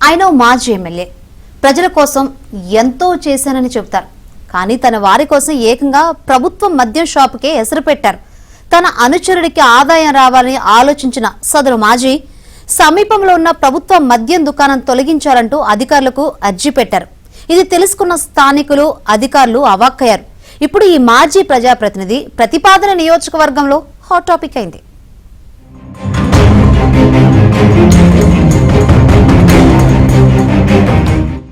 ఆయన మాజీ ఎమ్మెల్యే ప్రజల కోసం ఎంతో చేశానని చెబుతారు. కానీ తన వారి కోసం ఏకంగా ప్రభుత్వ మద్యం షాపుకే ఎసరు పెట్టారు. తన అనుచరుడికి ఆదాయం రావాలని ఆలోచించిన సదరు మాజీ సమీపంలో ఉన్న ప్రభుత్వ మద్యం దుకాణం తొలగించాలంటూ అధికారులకు అర్జీ పెట్టారు. ఇది తెలుసుకున్న స్థానికులు అధికారులు అవాక్కయ్యారు. ఇప్పుడు ఈ మాజీ ప్రజాప్రతినిధి ప్రతిపాదన నియోజకవర్గంలో హాట్ టాపిక్ అయింది.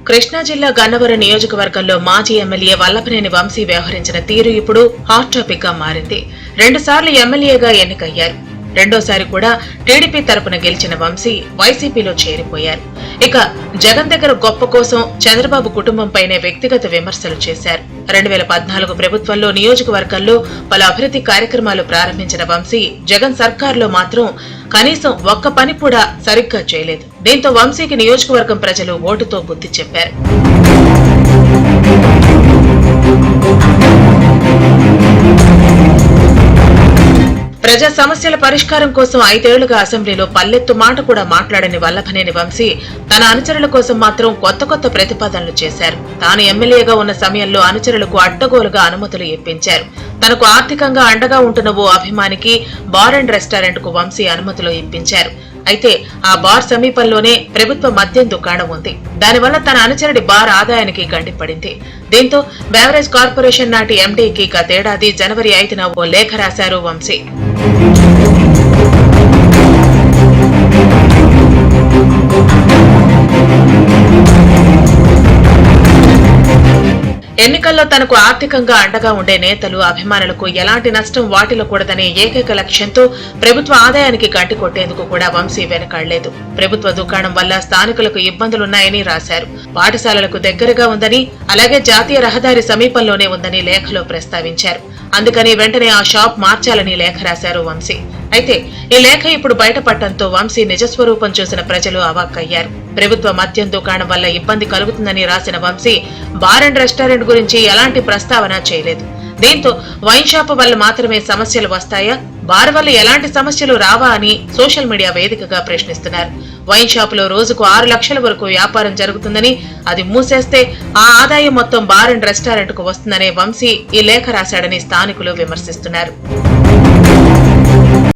కృష్ణా జిల్లా గన్నవరం నియోజకవర్గంలో మాజీ ఎమ్మెల్యే వల్లభనేని వంశీ వ్యవహరించిన తీరు ఇప్పుడు హాట్ టాపిక్ గా మారింది. 2 సార్లు ఎమ్మెల్యేగా ఎన్నికయ్యారు. రెండోసారి కూడా టీడీపీ తరపున గెలిచిన వంశీ వైసీపీలో చేరిపోయారు. ఇక జగన్ దగ్గర గొప్ప కోసం చంద్రబాబు కుటుంబంపైనే వ్యక్తిగత విమర్శలు చేశారు. 2014 ప్రభుత్వంలో నియోజకవర్గంలో పలు అభివృద్ధి కార్యక్రమాలు ప్రారంభించిన వంశీ జగన్ సర్కారులో మాత్రం కనీసం ఒక్క పని కూడా సరిగ్గా చేయలేదు. దీంతో వంశీకి నియోజకవర్గం ప్రజలు ఓటుతో బుద్ధి చెప్పారు. ప్రజా సమస్యల పరిష్కారం కోసం 5 ఏళ్లుగా అసెంబ్లీలో పల్లెత్తు మాట కూడా మాట్లాడని వల్లభనేని వంశీ తన అనుచరుల కోసం మాత్రం కొత్త ప్రతిపాదనలు చేశారు. తాను ఎమ్మెల్యేగా ఉన్న సమయంలో అనుచరులకు అడ్డగోలుగా అనుమతులు ఇప్పించారు. తనకు ఆర్థికంగా అండగా ఉంటున్న ఓ అభిమానికి బార్ అండ్ రెస్టారెంట్ కు వంశీ అనుమతులు ఇప్పించారు. అయితే ఆ బార్ సమీపంలోనే ప్రభుత్వ మద్యం దుకాణం ఉంది. దానివల్ల తన అనుచరుడి బార్ ఆదాయానికి గండిపడింది. దీంతో బెవరేజ్ కార్పొరేషన్ నాటి ఎండీకి గతేడాది జనవరి 5న ఓ లేఖ రాశారు వంశీ. ఎన్నికల్లో తనకు ఆర్థికంగా అండగా ఉండే నేతలు అభిమానులకు ఎలాంటి నష్టం వాటిల్లకూడదనే ఏకైక లక్ష్యంతో ప్రభుత్వ ఆదాయానికి గంటి కొట్టేందుకు కూడా వంశీ వెనకాడలేదు. ప్రభుత్వ దుకాణం వల్ల స్థానికులకు ఇబ్బందులున్నాయని రాశారు. పాఠశాలలకు దగ్గరగా ఉందని, అలాగే జాతీయ రహదారి సమీపంలోనే ఉందని లేఖలో ప్రస్తావించారు. అందుకని వెంటనే ఆ షాప్ మార్చాలని లేఖ రాశారు వంశీ. అయితే ఈ లేఖ ఇప్పుడు బయటపడటంతో వంశీ నిజస్వరూపం చూసిన ప్రజలు అవాక్కయ్యారు. ప్రభుత్వ మద్యం దుకాణం వల్ల ఇబ్బంది కలుగుతుందని రాసిన వంశీ బార్ అండ్ రెస్టారెంట్ గురించి ఎలాంటి ప్రస్తావన చేయలేదు. దీంతో వైన్ షాప్ వల్ల మాత్రమే సమస్యలు వస్తాయా, బార్ వల్ల ఎలాంటి సమస్యలు రావా అని సోషల్ మీడియా వేదికగా ప్రశ్నిస్తున్నారు. వైన్ షాప్ లో రోజుకు 6 లక్షల వరకు వ్యాపారం జరుగుతుందని, అది మూసేస్తే ఆ ఆదాయం మొత్తం బార్ అండ్ రెస్టారెంట్ కు వస్తుందనే వంశీ ఈ లేఖ రాశాడని స్థానికులు విమర్శిస్తున్నారు.